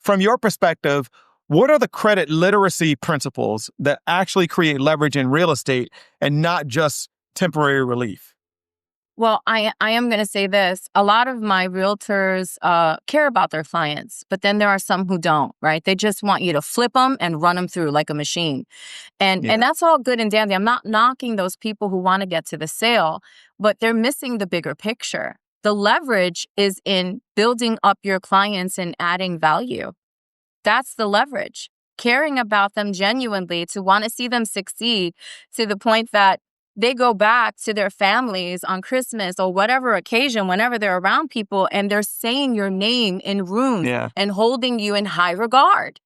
from your perspective, what are the credit literacy principles that actually create leverage in real estate and not just temporary relief? Well, I am going to say this. A lot of my realtors care about their clients, but then there are some who don't, right? They just want you to flip them and run them through like a machine. And that's all good and dandy. I'm not knocking those people who want to get to the sale, but they're missing the bigger picture. The leverage is in building up your clients and adding value. That's the leverage. Caring about them genuinely, to want to see them succeed to the point that they go back to their families on Christmas or whatever occasion, whenever they're around people, and they're saying your name in rooms and holding you in high regard.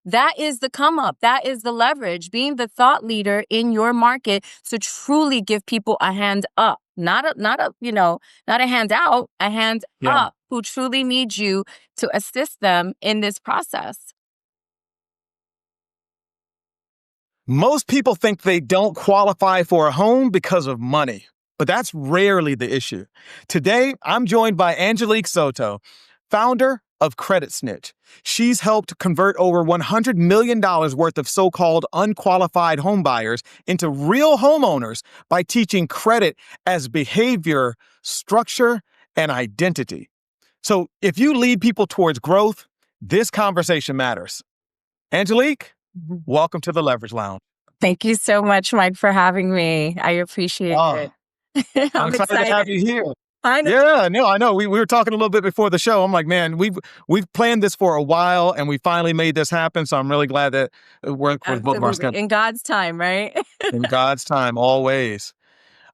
That is the come up. That is the leverage, being the thought leader in your market to truly give people a hand up, not a hand out, a hand up, who truly need you to assist them in this process. Most people think they don't qualify for a home because of money, but that's rarely the issue. Today, I'm joined by Angelique Soto, founder of Credit Snitch. She's helped convert over $100 million worth of so-called unqualified home buyers into real homeowners by teaching credit as behavior, structure, and identity. So if you lead people towards growth, this conversation matters. Angelique, welcome to the Leverage Lounge. Thank you so much, Mike, for having me. I appreciate it. I'm excited to have you here. I know. Yeah, I know. We were talking a little bit before the show. I'm like, man, we've planned this for a while and we finally made this happen. So I'm really glad that we're with both of our schedules. In God's time, right? In God's time, always.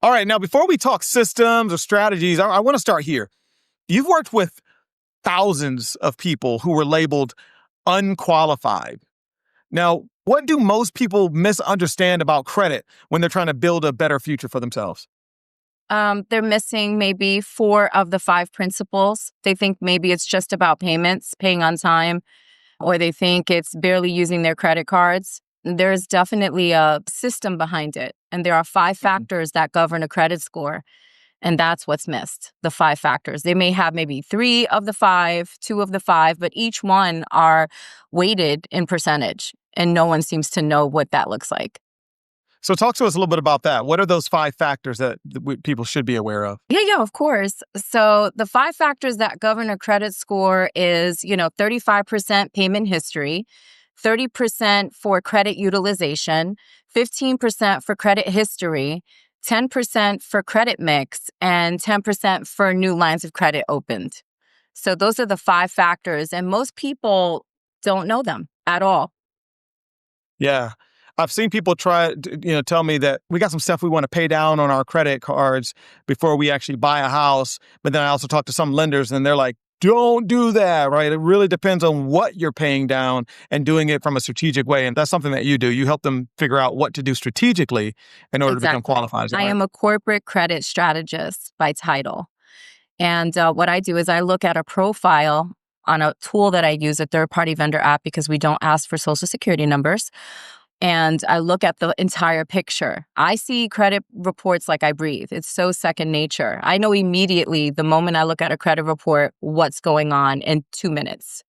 All right. Now, before we talk systems or strategies, I want to start here. You've worked with thousands of people who were labeled unqualified. Now, what do most people misunderstand about credit when they're trying to build a better future for themselves? They're missing maybe 4 of the 5 principles. They think maybe it's just about payments, paying on time, or they think it's barely using their credit cards. There's definitely a system behind it. And there are 5 factors that govern a credit score. And that's what's missed, the 5 factors. They may have maybe 3 of the 5, 2 of the 5, but each one are weighted in percentage. And no one seems to know what that looks like. So talk to us a little bit about that. What are those 5 factors that people should be aware of? Yeah, of course. So the 5 factors that govern a credit score is, 35% payment history, 30% for credit utilization, 15% for credit history, 10% for credit mix, and 10% for new lines of credit opened. So those are the 5 factors, and most people don't know them at all. Yeah. I've seen people try, tell me that we got some stuff we want to pay down on our credit cards before we actually buy a house. But then I also talk to some lenders and they're like, don't do that, right? It really depends on what you're paying down and doing it from a strategic way. And that's something that you do. You help them figure out what to do strategically in order to become qualified. I am a corporate credit strategist by title. And what I do is I look at a profile on a tool that I use, a third-party vendor app, because we don't ask for social security numbers. And I look at the entire picture. I see credit reports like I breathe. It's so second nature. I know immediately the moment I look at a credit report what's going on in 2 minutes.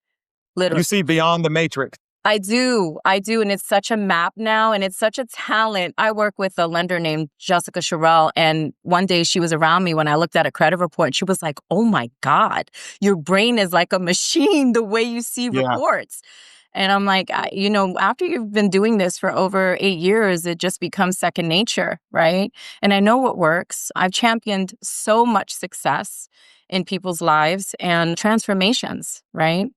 Literally. You see beyond the matrix. I do. And it's such a map now, and it's such a talent. I work with a lender named Jessica Sherrill, and one day she was around me when I looked at a credit report. She was like, oh my God, your brain is like a machine the way you see reports. And I'm like, after you've been doing this for over 8 years, it just becomes second nature, right? And I know what works. I've championed so much success in people's lives and transformations, right?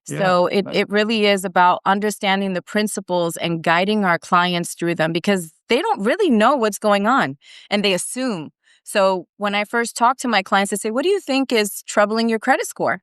So it really is about understanding the principles and guiding our clients through them, because they don't really know what's going on and they assume. So when I first talk to my clients, I say, what do you think is troubling your credit score?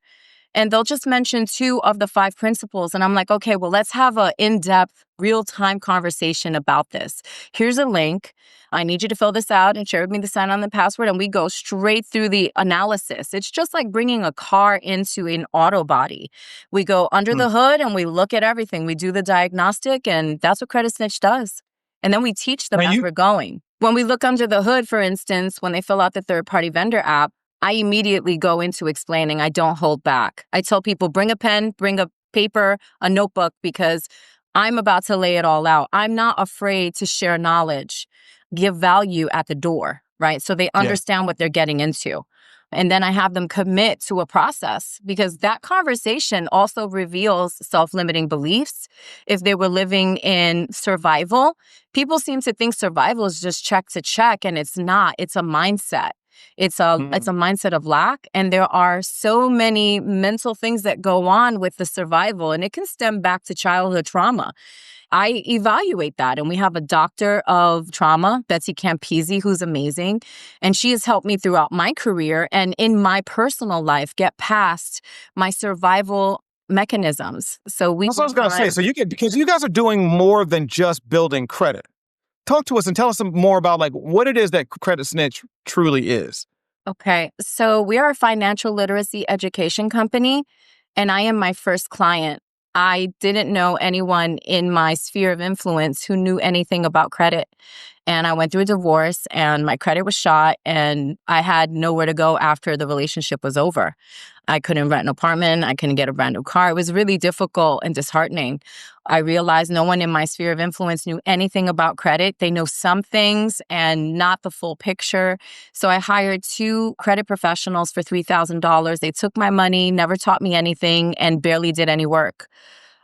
And they'll just mention 2 of the 5 principles. And I'm like, okay, well, let's have an in-depth, real-time conversation about this. Here's a link. I need you to fill this out and share with me the sign-on and password. And we go straight through the analysis. It's just like bringing a car into an auto body. We go under the hood and we look at everything. We do the diagnostic, and that's what Credit Snitch does. And then we teach them as we're going. When we look under the hood, for instance, when they fill out the third-party vendor app, I immediately go into explaining. I don't hold back. I tell people, bring a pen, bring a paper, a notebook, because I'm about to lay it all out. I'm not afraid to share knowledge, give value at the door, right? So they Yeah. understand what they're getting into. And then I have them commit to a process, because that conversation also reveals self-limiting beliefs. If they were living in survival, people seem to think survival is just check to check, and it's not. It's a mindset. It's a mindset of lack, and there are so many mental things that go on with the survival, and it can stem back to childhood trauma. I evaluate that, and we have a doctor of trauma, Betsy Campisi, who's amazing, and she has helped me throughout my career and in my personal life get past my survival mechanisms. So we That's what I was going to say. So because you guys are doing more than just building credit. Talk to us and tell us some more about like what it is that Credit Snitch truly is. Okay, so we are a financial literacy education company, and I am my first client. I didn't know anyone in my sphere of influence who knew anything about credit. And I went through a divorce, and my credit was shot, and I had nowhere to go after the relationship was over. I couldn't rent an apartment. I couldn't get a brand new car. It was really difficult and disheartening. I realized no one in my sphere of influence knew anything about credit. They know some things and not the full picture. So I hired 2 credit professionals for $3,000. They took my money, never taught me anything, and barely did any work.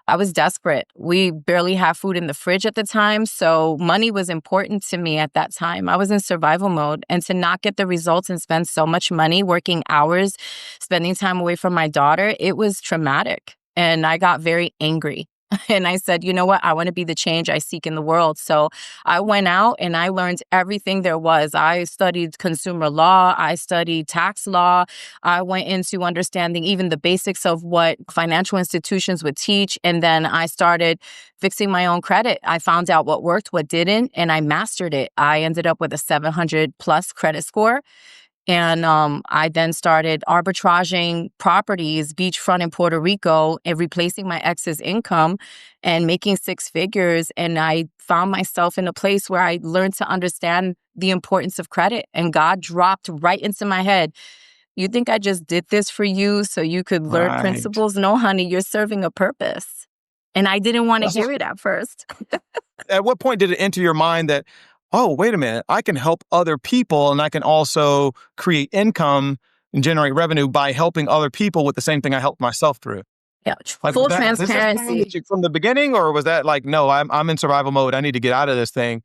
I was desperate. We barely had food in the fridge at the time, so money was important to me at that time. I was in survival mode, and to not get the results and spend so much money working hours, spending time away from my daughter, it was traumatic. And I got very angry. And I said, you know what? I want to be the change I seek in the world. So I went out and I learned everything there was. I studied consumer law. I studied tax law. I went into understanding even the basics of what financial institutions would teach. And then I started fixing my own credit. I found out what worked, what didn't, and I mastered it. I ended up with a 700 plus credit score. And I then started arbitraging properties, beachfront in Puerto Rico, and replacing my ex's income and making 6 figures. And I found myself in a place where I learned to understand the importance of credit. And God dropped right into my head, you think I just did this for you so you could learn Right. principles? No, honey, you're serving a purpose. And I didn't want to That's hear it at first. At what point did it enter your mind that, oh, wait a minute, I can help other people and I can also create income and generate revenue by helping other people with the same thing I helped myself through? Yeah, Like, full was this transparency. from the beginning, or was that like, no, I'm in survival mode. I need to get out of this thing.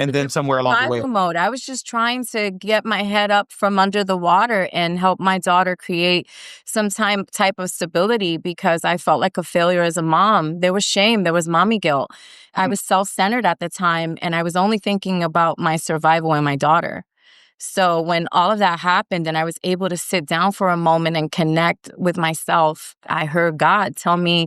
And then somewhere along the way. Survival mode. I was just trying to get my head up from under the water and help my daughter create some type of stability, because I felt like a failure as a mom. There was shame. There was mommy guilt. I was self-centered at the time, and I was only thinking about my survival and my daughter. So when all of that happened and I was able to sit down for a moment and connect with myself, I heard God tell me,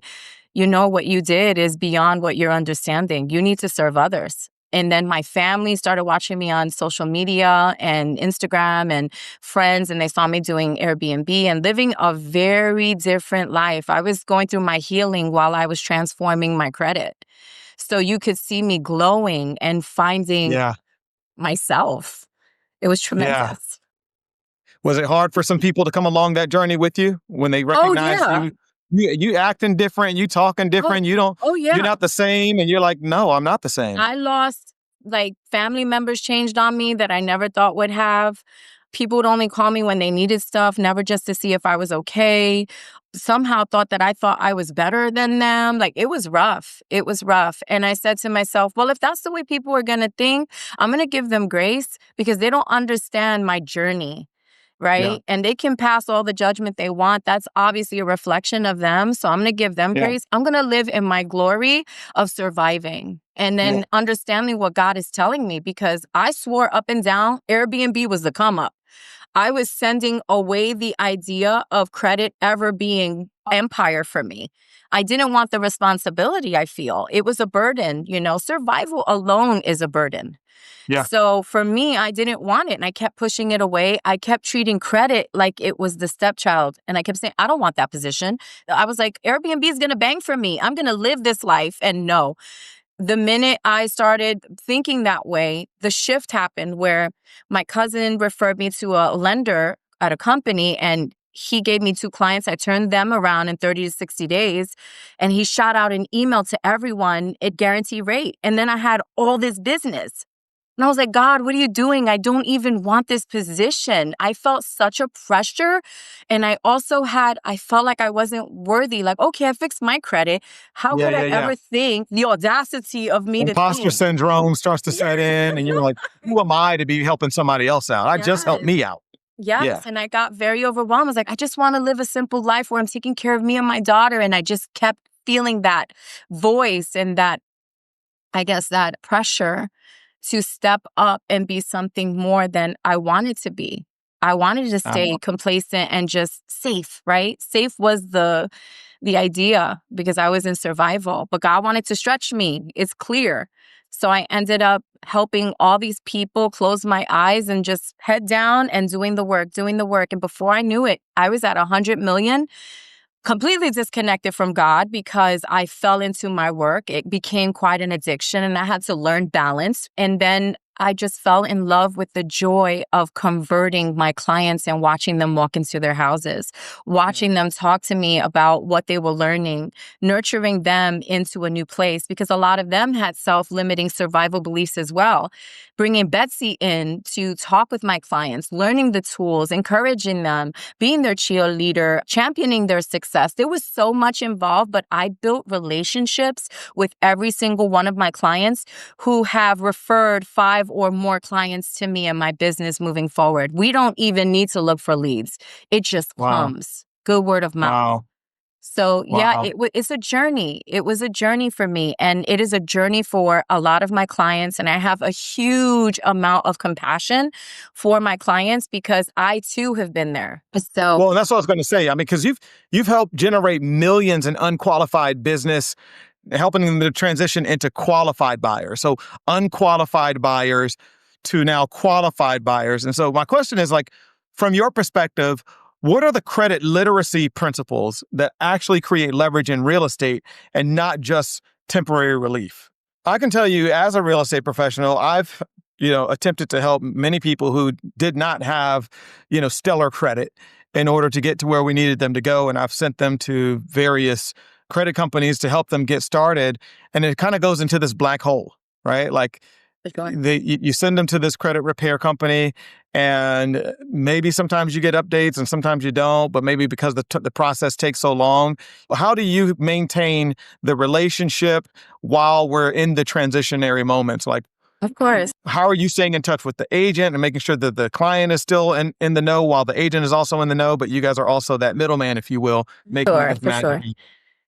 you know, what you did is beyond what you're understanding. You need to serve others. And then my family started watching me on social media and Instagram and friends, and they saw me doing Airbnb and living a very different life. I was going through my healing while I was transforming my credit. So you could see me glowing and finding Yeah. myself. It was Yeah. tremendous. Was it hard for some people to come along that journey with you when they Oh, recognize yeah. you acting different, you talking Oh, different, oh, you're yeah. not the same, and you're like, no, I'm not the same. I lost, like, family members changed on me that I never thought would have. People would only call me when they needed stuff, never just to see if I was okay. Somehow thought that I thought I was better than them. Like, it was rough. It was rough. And I said to myself, well, if that's the way people are going to think, I'm going to give them grace, because they don't understand my journey. Yeah. Right. And they can pass all the judgment they want. That's obviously a reflection of them. So I'm going to give them Yeah. grace. I'm going to live in my glory of surviving and Yeah. then understanding what God is telling me, because I swore up and down Airbnb was the come up. I was sending away the idea of credit ever being empire for me. I didn't want the responsibility, I feel. It was a burden, you know. Survival alone is a burden. Yeah. So for me, I didn't want it, and I kept pushing it away. I kept treating credit like it was the stepchild, and I kept saying, I don't want that position. I was like, Airbnb is going to bang for me. I'm going to live this life. And no, the minute I started thinking that way, the shift happened where my cousin referred me to a lender at a company, and he gave me 2 clients. I turned them around in 30 to 60 days. And he shot out an email to everyone at guarantee rate. And then I had all this business. And I was like, God, what are you doing? I don't even want this position. I felt such a pressure. And I felt like I wasn't worthy. Like, okay, I fixed my credit. How Yeah, could I yeah, yeah. ever think the audacity of me to Imposter think? syndrome starts to set in, and you're like, who am I to be helping somebody else out? I just helped Yes. me out. Yeah. Yes. And I got very overwhelmed. I was like, I just want to live a simple life where I'm taking care of me and my daughter. And I just kept feeling that voice and that, I guess, that pressure to step up and be something more than I wanted to be. I wanted to stay complacent and just safe, right? Safe was the idea because I was in survival, but God wanted to stretch me. It's clear. So I ended up helping all these people close my eyes and just head down and doing the work. And before I knew it, I was at 100 million, completely disconnected from God because I fell into my work. It became quite an addiction and I had to learn balance. And then I just fell in love with the joy of converting my clients and watching them walk into their houses, watching them talk to me about what they were learning, nurturing them into a new place because a lot of them had self-limiting survival beliefs as well. Bringing Betsy in to talk with my clients, learning the tools, encouraging them, being their cheerleader, championing their success. There was so much involved, but I built relationships with every single one of my clients who have referred 5 or more clients to me in my business moving forward. We don't even need to look for leads. It just Wow. comes. Good word of mouth. Wow. So yeah, Wow. it's a journey. It was a journey for me, and it is a journey for a lot of my clients. And I have a huge amount of compassion for my clients because I too have been there. So Well, and that's what I was going to say. I mean, because you've helped generate millions in unqualified business, helping them to transition into qualified buyers. So unqualified buyers to now qualified buyers. And so my question is like, from your perspective, what are the credit literacy principles that actually create leverage in real estate and not just temporary relief? I can tell you as a real estate professional, I've attempted to help many people who did not have, stellar credit in order to get to where we needed them to go. And I've sent them to various credit companies to help them get started. And it kind of goes into this black hole, right? Like you send them to this credit repair company and maybe sometimes you get updates and sometimes you don't, but maybe because the process takes so long. How do you maintain the relationship while we're in the transitionary moments? Like, of course. how are you staying in touch with the agent and making sure that the client is still in the know while the agent is also in the know, but you guys are also that middleman, if you will, making Sure, this for magic. sure.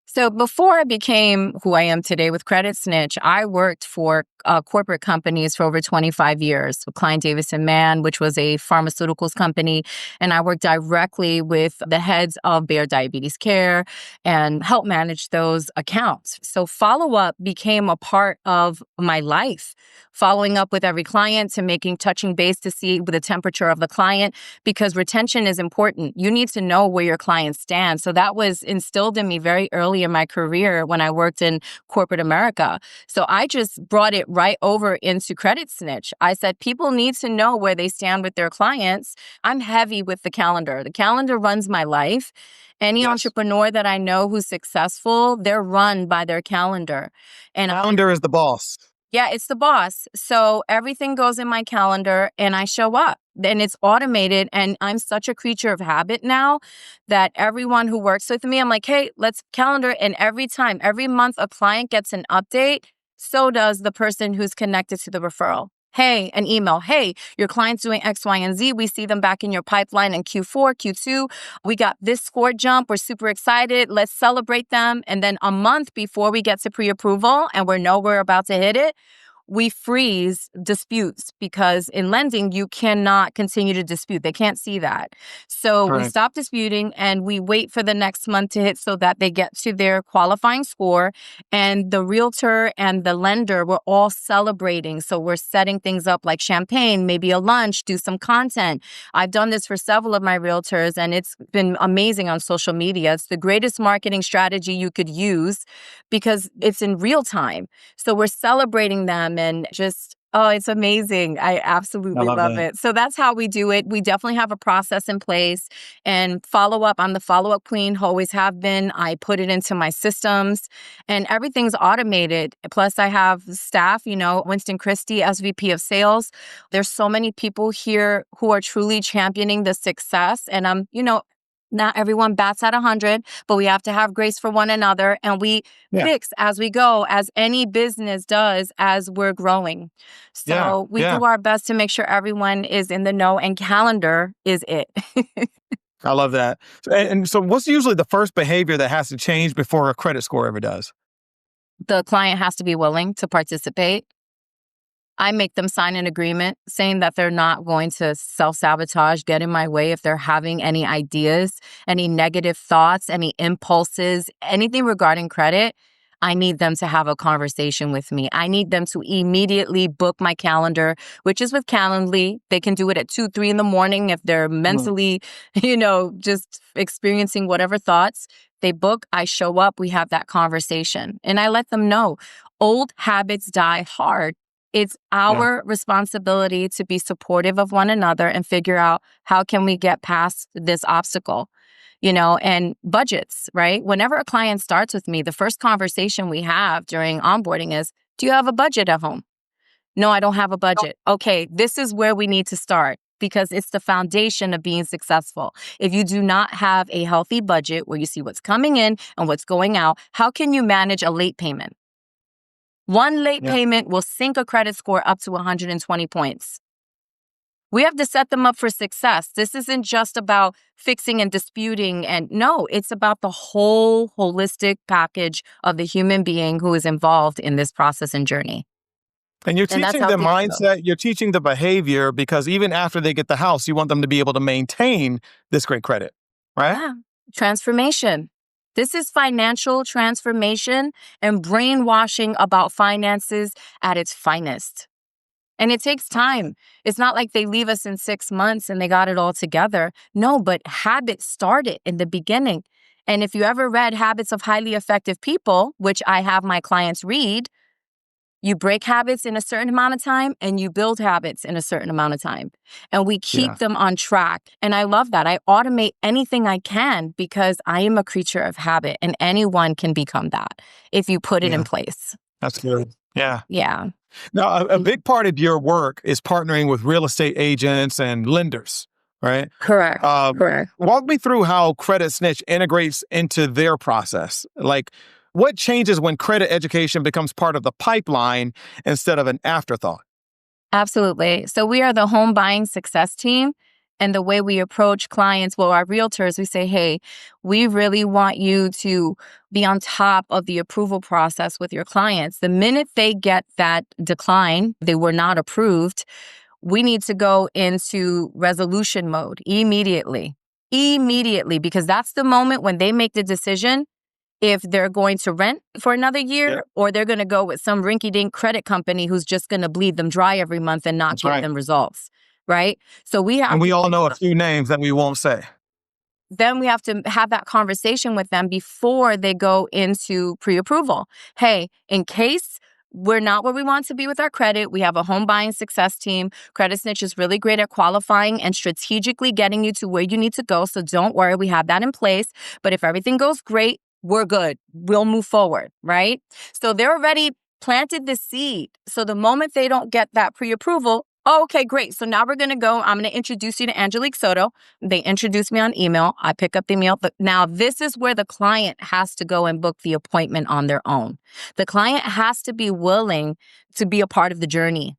So before I became who I am today with Credit Snitch, I worked for corporate companies for over 25 years. With Klein Davis and Mann, which was a pharmaceuticals company. And I worked directly with the heads of Bayer Diabetes Care and helped manage those accounts. So follow-up became a part of my life. Following up with every client to touching base to see the temperature of the client, because retention is important. You need to know where your clients stand. So that was instilled in me very early in my career when I worked in corporate America. So I just brought it right over into Credit Snitch. I said, people need to know where they stand with their clients. I'm heavy with the calendar. The calendar runs my life. Any entrepreneur that I know who's successful, they're run by their calendar. And Calendar is the boss. yeah, it's the boss. So everything goes in my calendar and I show up and it's automated. And I'm such a creature of habit now that everyone who works with me, I'm like, hey, let's calendar. And every month a client gets an update. So does the person who's connected to the referral. Hey, an email. Hey, your client's doing X, Y, and Z. We see them back in your pipeline in Q4, Q2. We got this score jump. We're super excited. Let's celebrate them. And then a month before we get to pre-approval and we're about to hit it, we freeze disputes because in lending, you cannot continue to dispute. They can't see that. So we stop disputing and we wait for the next month to hit so that they get to their qualifying score. And the realtor and the lender, we're all celebrating. So we're setting things up like champagne, maybe a lunch, do some content. I've done this for several of my realtors and it's been amazing on social media. It's the greatest marketing strategy you could use because it's in real time. So we're celebrating them and just Oh, it's amazing. I I absolutely love love that. it. So that's how we do it. We definitely have a process in place and follow up. I'm the follow up queen, always have been. I put it into my systems and everything's automated. Plus, I have staff, Winston Christie, SVP of sales. There's so many people here who are truly championing the success. And not everyone bats at 100, but we have to have grace for one another. And we Yeah. fix as we go, as any business does as we're growing. Yeah. So we Yeah. do our best to make sure everyone is in the know, and calendar is it. I love that. And so what's usually the first behavior that has to change before a credit score ever does? The client has to be willing to participate. I make them sign an agreement saying that they're not going to self-sabotage, get in my way if they're having any ideas, any negative thoughts, any impulses, anything regarding credit. I need them to have a conversation with me. I need them to immediately book my calendar, which is with Calendly. They can do it at 2, 3 in the morning if they're Mm. mentally, just experiencing whatever thoughts. They book, I show up, we have that conversation. And I let them know old habits die hard. It's Yeah. our responsibility to be supportive of one another and figure out how can we get past this obstacle, and budgets, right? Whenever a client starts with me, the first conversation we have during onboarding is, do you have a budget at home? No, I don't have a budget. Okay, this is where we need to start because it's the foundation of being successful. If you do not have a healthy budget where you see what's coming in and what's going out, how can you manage a late payment? One late Yeah. payment will sink a credit score up to 120 points. We have to set them up for success. This isn't just about fixing and disputing. And no, it's about the whole holistic package of the human being who is involved in this process and journey. And you're And that's teaching how the things go. mindset, you're teaching the behavior because even after they get the house, you want them to be able to maintain this great credit, right? Yeah. Transformation. This is financial transformation and brainwashing about finances at its finest. And it takes time. It's not like they leave us in 6 months and they got it all together. No, but habits started in the beginning. And if you ever read Habits of Highly Effective People, which I have my clients read, you break habits in a certain amount of time and you build habits in a certain amount of time. And we keep Yeah. them on track. And I love that. I automate anything I can because I am a creature of habit and anyone can become that if you put it in Yeah. place. That's good. Yeah. Yeah. Now, a big part of your work is partnering with real estate agents and lenders, right? Correct. Correct. Walk me through how Credit Snitch integrates into their process. Like, what changes when credit education becomes part of the pipeline instead of an afterthought? Absolutely. So we are the home buying success team. And the way we approach clients, well, our realtors, we say, hey, we really want you to be on top of the approval process with your clients. The minute they get that decline, they were not approved, we need to go into resolution mode immediately. Immediately, because that's the moment when they make the decision if they're going to rent for another year Yeah. or they're going to go with some rinky-dink credit company who's just going to bleed them dry every month and not That's give right. them results, right? So we have And we to all know a few names that we won't say. then we have to have that conversation with them before they go into pre-approval. Hey, in case we're not where we want to be with our credit, we have a home buying success team. Credit Snitch is really great at qualifying and strategically getting you to where you need to go. So don't worry, we have that in place. But if everything goes great, we're good. We'll move forward, right? So they're already planted the seed. So the moment they don't get that pre-approval, oh, okay, great. So now we're going to go. I'm going to introduce you to Angelique Soto. They introduce me on email. I pick up the email. But now this is where the client has to go and book the appointment on their own. The client has to be willing to be a part of the journey.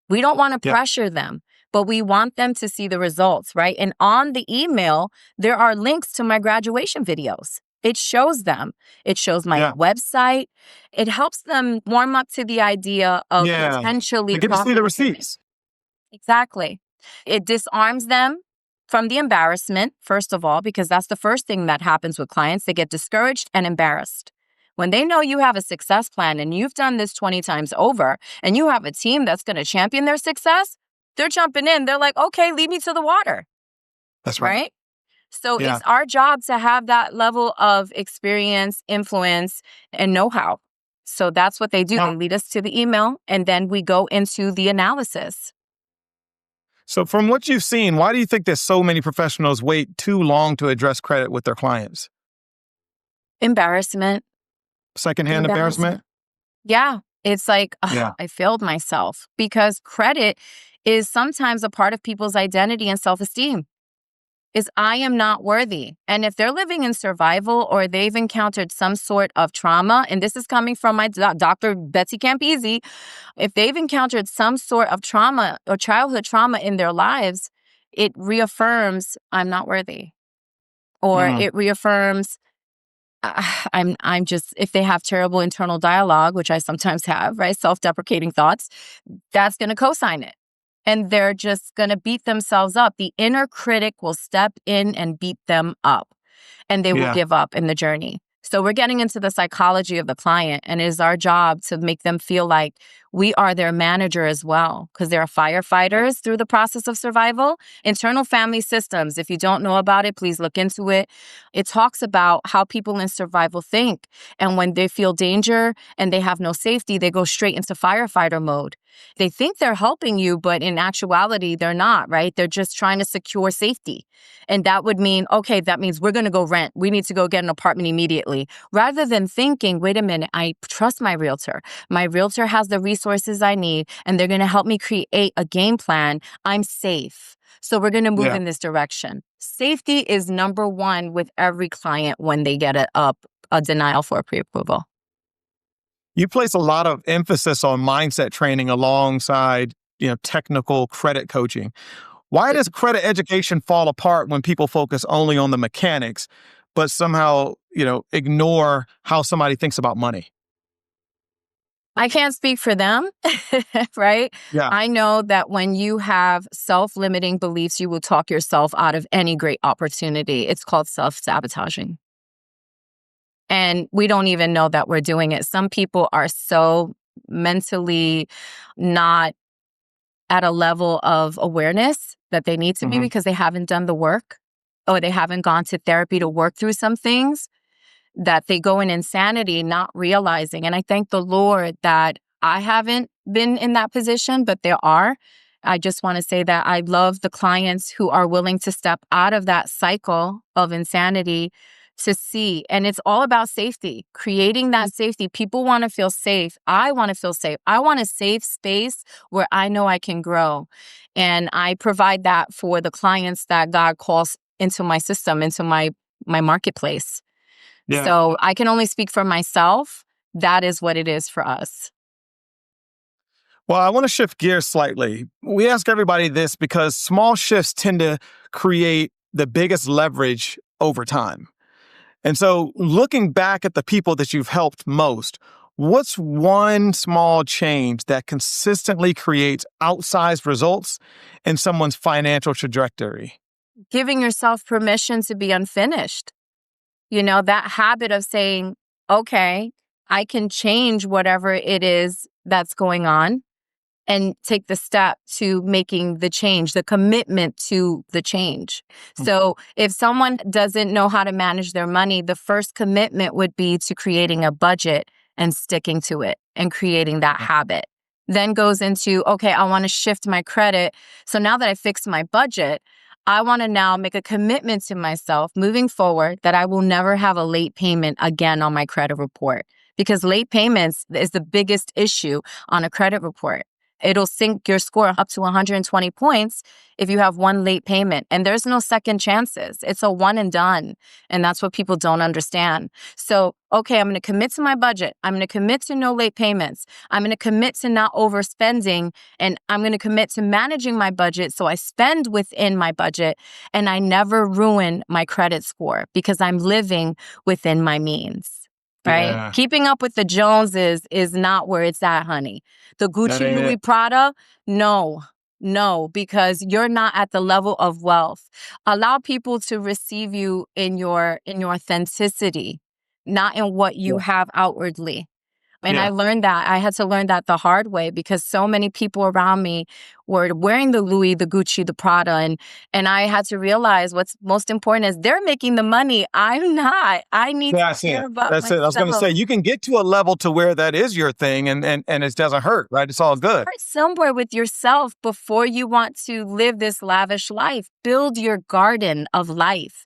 We don't want to Yeah. pressure them, but we want them to see the results, right? And on the email, there are links to my graduation videos. It shows them. It shows my Yeah. website. It helps them warm up to the idea of Yeah. potentially They get to see the profiting. receipts. Exactly. It disarms them from the embarrassment, first of all, because that's the first thing that happens with clients. They get discouraged and embarrassed. When they know you have a success plan and you've done this 20 times over and you have a team that's going to champion their success, they're jumping in. They're like, okay, lead me to the water, That's right. right? So Yeah. it's our job to have that level of experience, influence, and know-how So that's what they do. Now, They lead us to the email, and then we go into the analysis. so from what you've seen, why do you think that so many professionals wait too long to address credit with their clients? Embarrassment. Secondhand embarrassment? Embarrassment. Yeah. It's like, ugh, Yeah. I failed myself, because credit is sometimes a part of people's identity and self-esteem. Is I am not worthy. And if they're living in survival or they've encountered some sort of trauma, and this is coming from my Dr. Betsy Campese, if they've encountered some sort of trauma or childhood trauma in their lives, it reaffirms I'm not worthy. Or Mm, it reaffirms I'm just, if they have terrible internal dialogue, which I sometimes have, right? Self-deprecating thoughts, that's going to co-sign it. And they're just going to beat themselves up. The inner critic will step in and beat them up, and they will yeah. give up in the journey. So we're getting into the psychology of the client, and it is our job to make them feel like we are their manager as well, because they're firefighters through the process of survival. Internal family systems, if you don't know about it, please look into it. It talks about how people in survival think. And when they feel danger and they have no safety, they go straight into firefighter mode. They think they're helping you, but in actuality, they're not, right? They're just trying to secure safety. And that would mean, okay, that means we're going to go rent. We need to go get an apartment immediately. Rather than thinking, wait a minute, I trust my realtor. My realtor has the resources I need, and they're going to help me create a game plan. I'm safe. So we're going to move Yeah. in this direction. Safety is number one with every client when they get a denial for a pre-approval. You place a lot of emphasis on mindset training alongside, technical credit coaching. Why does credit education fall apart when people focus only on the mechanics, but somehow, ignore how somebody thinks about money? I can't speak for them, right? Yeah. I know that when you have self-limiting beliefs, you will talk yourself out of any great opportunity. It's called self-sabotaging. And we don't even know that we're doing it. Some people are so mentally not at a level of awareness that they need to be, Hmm. because they haven't done the work, or they haven't gone to therapy to work through some things, that they go in insanity not realizing. And I thank the Lord that I haven't been in that position, but there are. I just want to say that I love the clients who are willing to step out of that cycle of insanity to see. And it's all about safety, creating that safety. People want to feel safe. I want to feel safe. I want a safe space where I know I can grow. And I provide that for the clients that God calls into my system, into my marketplace. Yeah. So I can only speak for myself. That is what it is for us. Well, I want to shift gears slightly. We ask everybody this because small shifts tend to create the biggest leverage over time. And so, looking back at the people that you've helped most, what's one small change that consistently creates outsized results in someone's financial trajectory? Giving yourself permission to be unfinished. That habit of saying, okay, I can change whatever it is that's going on, and take the step to making the change, the commitment to the change. So if someone doesn't know how to manage their money, the first commitment would be to creating a budget and sticking to it and creating that habit. Then goes into, okay, I want to shift my credit. So now that I fixed my budget, I want to now make a commitment to myself moving forward that I will never have a late payment again on my credit report, because late payments is the biggest issue on a credit report. It'll sink your score up to 120 points if you have one late payment. And there's no second chances. It's a one and done. And that's what people don't understand. So, okay, I'm going to commit to my budget. I'm going to commit to no late payments. I'm going to commit to not overspending. And I'm going to commit to managing my budget so I spend within my budget and I never ruin my credit score because I'm living within my means. Right? Yeah, Keeping up with the Joneses is not where it's at, honey. The that Gucci, ain't Louis, it. Prada, no, because you're not at the level of wealth. Allow people to receive you in your authenticity, not in what you Yeah. have outwardly. And I Yeah. learned that. I had to learn that the hard way because so many people around me were wearing the Louis, the Gucci, the Prada. And I had to realize what's most important is they're making the money. I'm not. I need to That's care it. about That's it. I was going to say, myself. you can get to a level to where that is your thing and it doesn't hurt, right? It's all good. Start somewhere with yourself before you want to live this lavish life. Build your garden of life.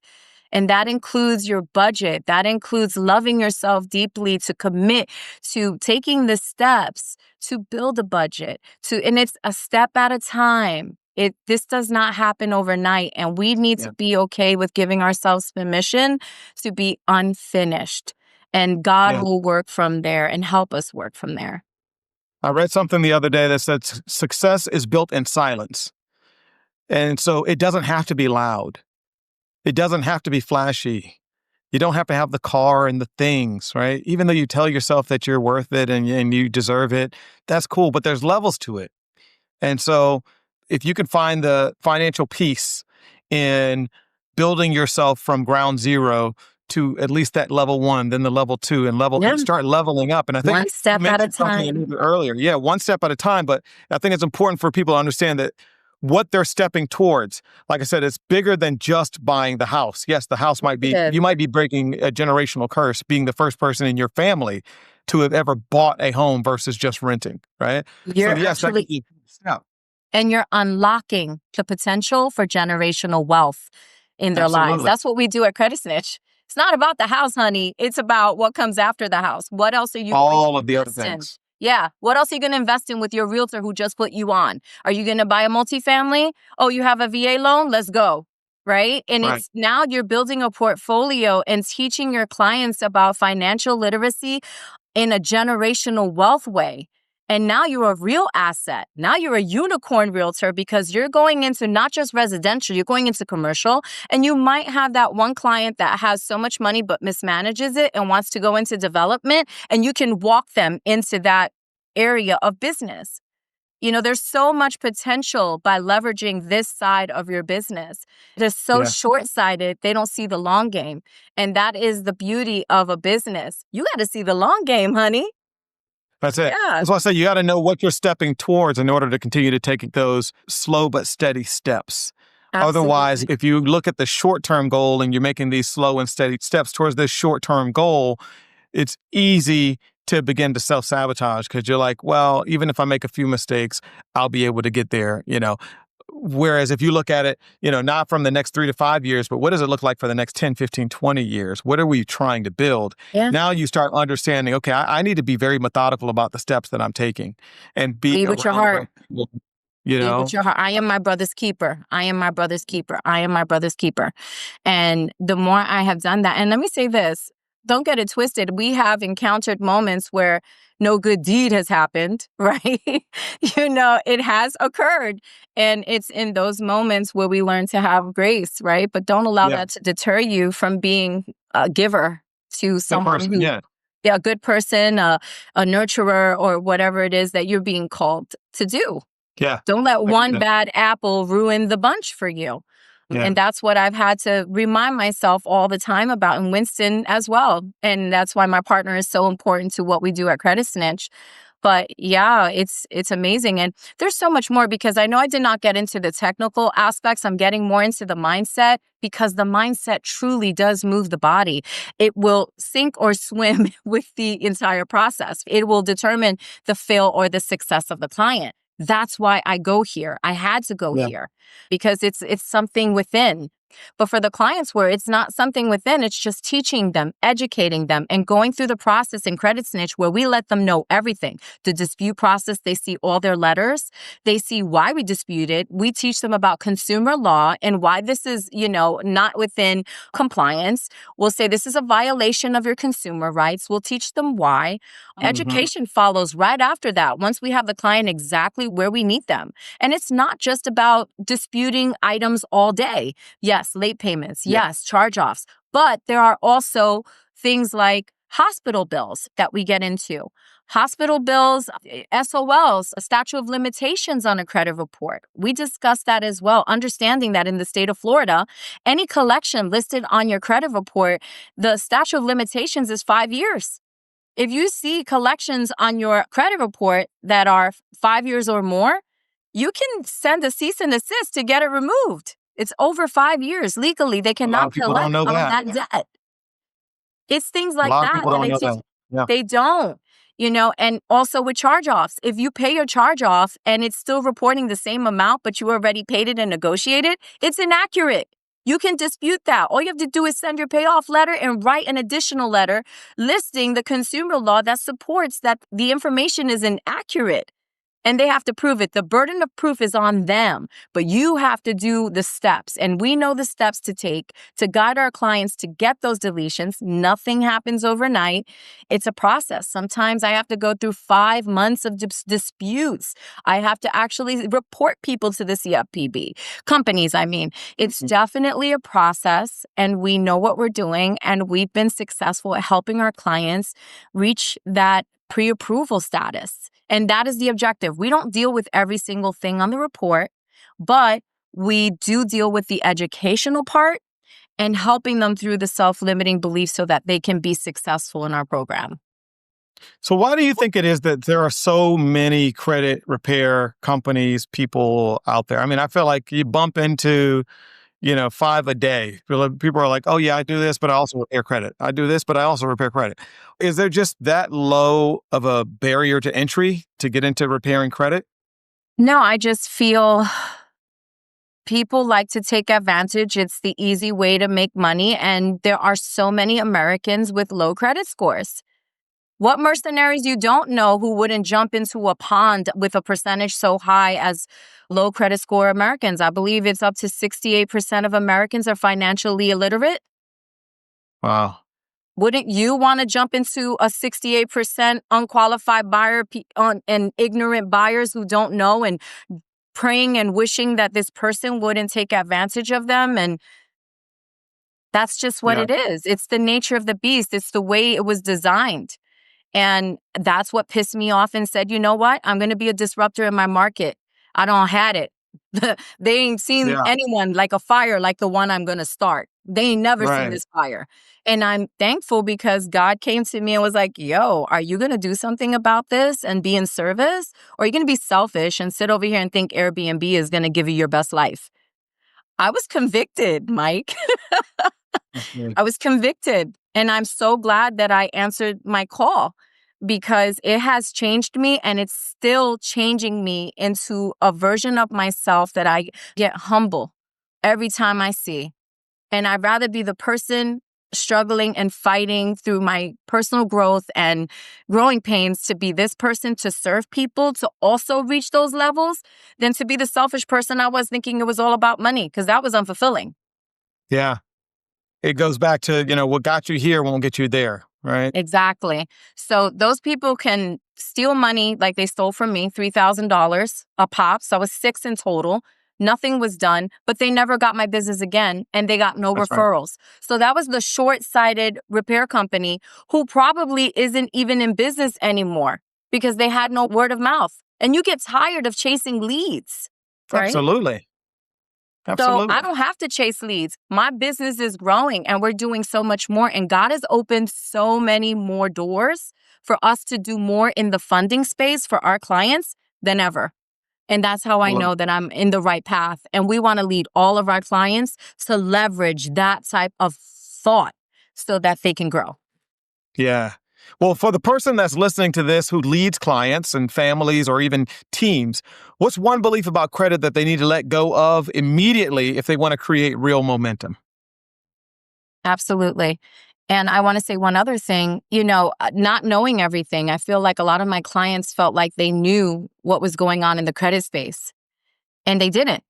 And that includes your budget. That includes loving yourself deeply to commit to taking the steps to build a budget and it's a step at a time. This does not happen overnight. And we need Yeah. to be okay with giving ourselves permission to be unfinished. And God Yeah. will work from there and help us work from there. I read something the other day that said success is built in silence. And so it doesn't have to be loud. It doesn't have to be flashy. You don't have to have the car and the things, right? Even though you tell yourself that you're worth it and you deserve it, that's cool, but there's levels to it. And so if you can find the financial peace in building yourself from ground zero to at least that level one, then the level two and Yeah. start leveling up. And I think One step you at a mentioned something a time. little bit earlier. Yeah, one step at a time. But I think it's important for people to understand that what they're stepping towards, like I said, it's bigger than just buying the house. Yes, the house might be, you might be breaking a generational curse, being the first person in your family to have ever bought a home versus just renting, right? So You're yes, that could actually, be a step. and you're unlocking the potential for generational wealth in their lives. Absolutely. That's what we do at Credit Snitch. It's not about the house, honey. It's about what comes after the house. What else are you going All to of the other invest in? things. Yeah. What else are you going to invest in with your realtor who just put you on? Are you going to buy a multifamily? Oh, you have a VA loan? Let's go. Right. And Right. it's now you're building a portfolio and teaching your clients about financial literacy in a generational wealth way. And now you're a real asset. Now you're a unicorn realtor because you're going into not just residential, you're going into commercial. And you might have that one client that has so much money but mismanages it and wants to go into development. And you can walk them into that area of business. You know, there's so much potential by leveraging this side of your business. They're so Yeah. short-sighted, they don't see the long game. And that is the beauty of a business. You got to see the long game, honey. That's it. Yeah. That's why I say you got to know what you're stepping towards in order to continue to take those slow but steady steps. Otherwise, Absolutely. if you look at the short-term goal and you're making these slow and steady steps towards this short-term goal, it's easy to begin to self-sabotage because you're like, well, even if I make a few mistakes, I'll be able to get there, you know. Whereas if you look at it, you know, not from the next 3 to 5 years, but what does it look like for the next 10, 15, 20 years? What are we trying to build? Yeah. Now you start understanding, okay, I need to be very methodical about the steps that I'm taking and be Lead with your around the heart. right people, you Lead know? with your heart. I am my brother's keeper. I am my brother's keeper. I am my brother's keeper. And the more I have done that, and let me say this, don't get it twisted. We have encountered moments where no good deed has happened, right? You know, it has occurred. And it's in those moments where we learn to have grace, right? But don't allow Yeah. that to deter you from being a giver to Good someone person. who, Yeah. a good person, a nurturer, or whatever it is that you're being called to do. Yeah. Don't let I get one it. bad apple ruin the bunch for you. Yeah. And that's what I've had to remind myself all the time about, and Winston as well. And that's why my partner is so important to what we do at Credit Snitch. But yeah, it's amazing. And there's so much more because I know I did not get into the technical aspects. I'm getting more into the mindset because the mindset truly does move the body. It will sink or swim with the entire process. It will determine the fail or the success of the client. That's why I go here. I had to go Yeah. here because it's something within. But for the clients where it's not something within, it's just teaching them, educating them, and going through the process in Credit Snitch where we let them know everything. The dispute process, they see all their letters. They see why we disputed. We teach them about consumer law and why this is, you know, not within compliance. We'll say this is a violation of your consumer rights. We'll teach them why. Education follows right after that once we have the client exactly where we need them. And it's not just about disputing items all day. Yes, late payments. Yeah. Yes, charge-offs. But there are also things like hospital bills that we get into. Hospital bills, SOLs, a statute of limitations on a credit report. We discuss that as well, understanding that in the state of Florida, any collection listed on your credit report, the statute of limitations is 5 years. If you see collections on your credit report that are 5 years or more, you can send a cease and desist to get it removed. It's over 5 years. Legally, they A lot of cannot people don't collect know on that. that debt. It's things A like lot of that people that don't know that. Yeah. they don't, and also with charge-offs. If you pay your charge-off and it's still reporting the same amount, but you already paid it and negotiated, it's inaccurate. You can dispute that. All you have to do is send your payoff letter and write an additional letter listing the consumer law that supports that the information is inaccurate. And they have to prove it. The burden of proof is on them, but you have to do the steps. And we know the steps to take to guide our clients to get those deletions. Nothing happens overnight. It's a process. Sometimes I have to go through 5 months of disputes. I have to actually report people to the CFPB, companies, I mean. It's definitely a process, and we know what we're doing, and we've been successful at helping our clients reach that pre-approval status. And that is the objective. We don't deal with every single thing on the report, but we do deal with the educational part and helping them through the self-limiting beliefs so that they can be successful in our program. So why do you think it is that there are so many credit repair companies, people out there? I mean, I feel like you bump into 5 a day. People are like, oh yeah, I do this, but I also repair credit. I do this, but I also repair credit. Is there just that low of a barrier to entry to get into repairing credit? No, I just feel people like to take advantage. It's the easy way to make money. And there are so many Americans with low credit scores. What mercenaries you don't know who wouldn't jump into a pond with a percentage so high as low credit score Americans? I believe it's up to 68% of Americans are financially illiterate. Wow. Wouldn't you want to jump into a 68% unqualified buyer and ignorant buyers who don't know and praying and wishing that this person wouldn't take advantage of them? And that's just what Yeah. it is. It's the nature of the beast. It's the way it was designed. And that's what pissed me off and said, you know what? I'm going to be a disruptor in my market. I don't had it. They ain't seen Yeah. anyone like a fire like the one I'm going to start. They ain't never seen Right. this fire. And I'm thankful because God came to me and was like, yo, are you going to do something about this and be in service? Or are you going to be selfish and sit over here and think Airbnb is going to give you your best life? I was convicted, Mike. Okay. I was convicted. And I'm so glad that I answered my call because it has changed me and it's still changing me into a version of myself that I get humble every time I see. And I'd rather be the person struggling and fighting through my personal growth and growing pains to be this person to serve people to also reach those levels than to be the selfish person I was thinking it was all about money because that was unfulfilling. Yeah. It goes back to, what got you here won't get you there, right? Exactly. So those people can steal money like they stole from me, $3,000 a pop. So I was 6 in total. Nothing was done, but they never got my business again and they got no That's right. referrals. So that was the short-sighted repair company who probably isn't even in business anymore because they had no word of mouth. And you get tired of chasing leads, right? Absolutely. So I Absolutely. don't have to chase leads. My business is growing and we're doing so much more. And God has opened so many more doors for us to do more in the funding space for our clients than ever. And that's how I Well, know that I'm in the right path. And we want to lead all of our clients to leverage that type of thought so that they can grow. yeah. Well, for the person that's listening to this who leads clients and families or even teams, what's one belief about credit that they need to let go of immediately if they want to create real momentum? Absolutely. And I want to say one other thing, not knowing everything. I feel like a lot of my clients felt like they knew what was going on in the credit space, and they didn't.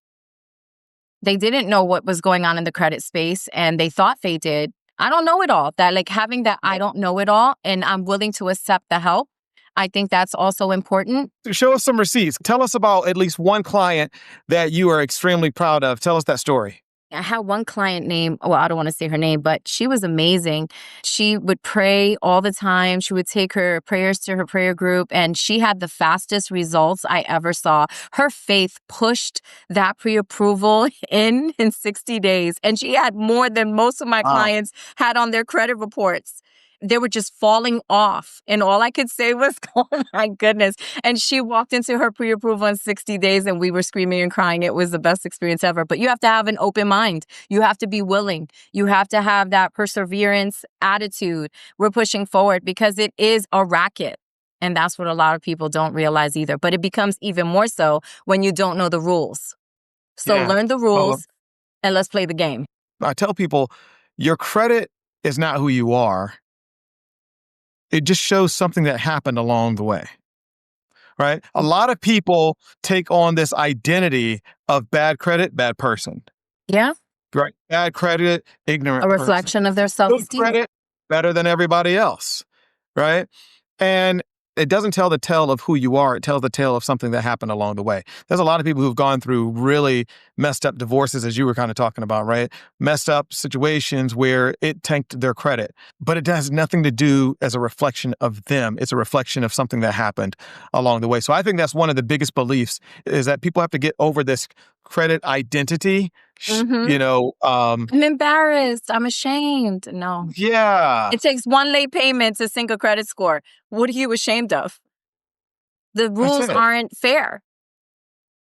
They didn't know what was going on in the credit space, and they thought they did. I don't know it all. That like having that I don't know it all, and I'm willing to accept the help. I think that's also important. Show us some receipts. Tell us about at least one client that you are extremely proud of. Tell us that story. I had one client named, well, I don't want to say her name, but she was amazing. She would pray all the time. She would take her prayers to her prayer group, and she had the fastest results I ever saw. Her faith pushed that pre-approval in 60 days, and she had more than most of my Wow. clients had on their credit reports. They were just falling off. And all I could say was, oh my goodness. And she walked into her pre-approval in 60 days and we were screaming and crying. It was the best experience ever. But you have to have an open mind. You have to be willing. You have to have that perseverance attitude. We're pushing forward because it is a racket. And that's what a lot of people don't realize either. But it becomes even more so when you don't know the rules. So learn the rules and let's play the game. I tell people, your credit is not who you are. It just shows something that happened along the way, right? A lot of people take on this identity of bad credit, bad person. Yeah. Right. Bad credit, ignorant A reflection person. of their self-esteem. Good credit, better than everybody else, right? And it doesn't tell the tale of who you are. It tells the tale of something that happened along the way. There's a lot of people who've gone through really messed up divorces, as you were kind of talking about, right? Messed up situations where it tanked their credit. But it has nothing to do as a reflection of them. It's a reflection of something that happened along the way. So I think that's one of the biggest beliefs is that people have to get over this credit identity. I'm embarrassed. I'm ashamed. No. Yeah. It takes one late payment to sink a credit score. What are you ashamed of? The rules aren't fair.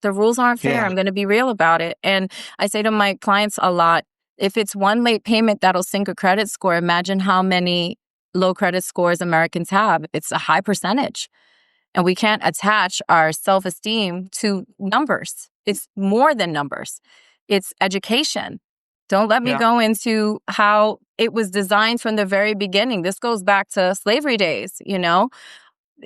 The rules aren't fair. Yeah. I'm going to be real about it. And I say to my clients a lot, if it's one late payment that'll sink a credit score, imagine how many low credit scores Americans have. It's a high percentage. And we can't attach our self-esteem to numbers. It's more than numbers. It's education. Don't let me go into how it was designed from the very beginning. This goes back to slavery days,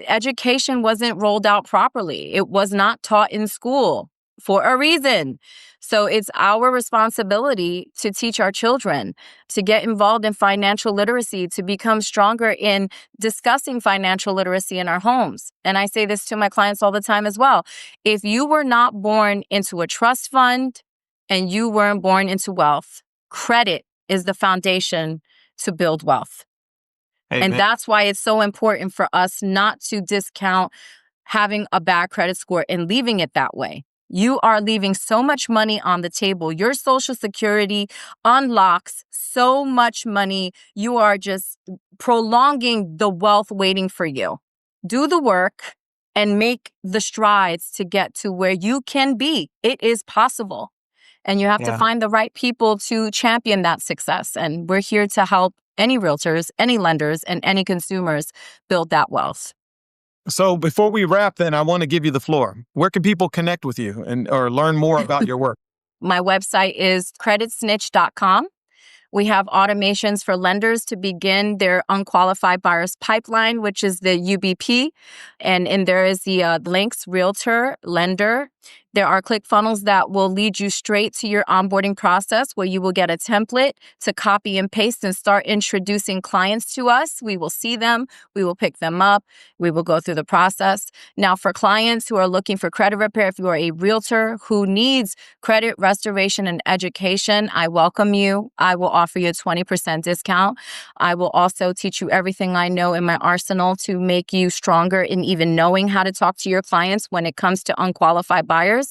Education wasn't rolled out properly. It was not taught in school for a reason. So it's our responsibility to teach our children, to get involved in financial literacy, to become stronger in discussing financial literacy in our homes. And I say this to my clients all the time as well. If you were not born into a trust fund and you weren't born into wealth, credit is the foundation to build wealth. Amen. And that's why it's so important for us not to discount having a bad credit score and leaving it that way. You are leaving so much money on the table. Your Social Security unlocks so much money. You are just prolonging the wealth waiting for you. Do the work and make the strides to get to where you can be. It is possible. And you have to find the right people to champion that success. And we're here to help any realtors, any lenders, and any consumers build that wealth. So before we wrap, then I want to give you the floor. Where can people connect with you or learn more about your work? My website is creditsnitch.com. We have automations for lenders to begin their unqualified buyers pipeline, which is the UBP. And there is the links, realtor, lender. There are ClickFunnels that will lead you straight to your onboarding process where you will get a template to copy and paste and start introducing clients to us. We will see them. We will pick them up. We will go through the process. Now, for clients who are looking for credit repair, if you are a realtor who needs credit restoration and education, I welcome you. I will offer you a 20% discount. I will also teach you everything I know in my arsenal to make you stronger in even knowing how to talk to your clients when it comes to unqualified buyers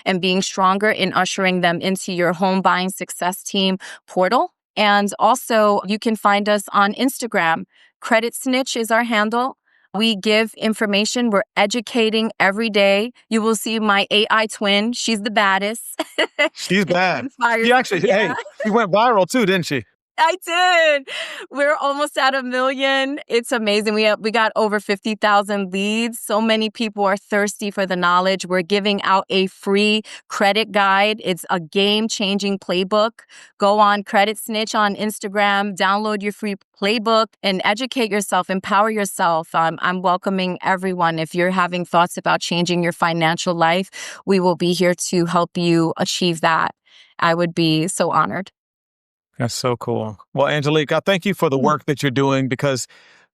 and being stronger in ushering them into your home buying success team portal. And also, you can find us on Instagram. Credit Snitch is our handle. We give information. We're educating every day. You will see my AI twin. She's the baddest. She's bad. She actually, she went viral too, didn't she? I did. We're almost at 1 million. It's amazing. We got over 50,000 leads. So many people are thirsty for the knowledge. We're giving out a free credit guide. It's a game-changing playbook. Go on Credit Snitch on Instagram, download your free playbook and educate yourself, empower yourself. I'm welcoming everyone. If you're having thoughts about changing your financial life, we will be here to help you achieve that. I would be so honored. That's so cool. Well, Angelique, I thank you for the work that you're doing because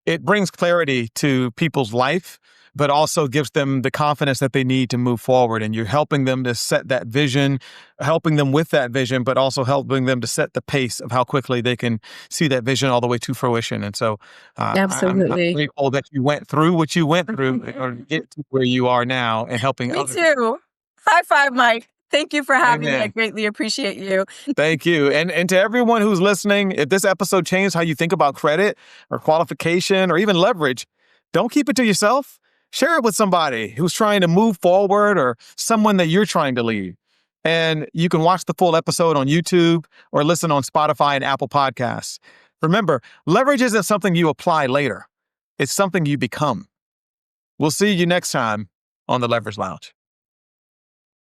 it brings clarity to people's life, but also gives them the confidence that they need to move forward. And you're helping them to set that vision, helping them with that vision, but also helping them to set the pace of how quickly they can see that vision all the way to fruition. And so Absolutely. I'm grateful that you went through what you went through or get to where you are now and helping others. Me too. High five, Mike. Thank you for having me. I Amen. greatly appreciate you. Thank you. And to everyone who's listening, if this episode changed how you think about credit or qualification or even leverage, don't keep it to yourself. Share it with somebody who's trying to move forward or someone that you're trying to lead. And you can watch the full episode on YouTube or listen on Spotify and Apple Podcasts. Remember, leverage isn't something you apply later. It's something you become. We'll see you next time on the Leverage Lounge.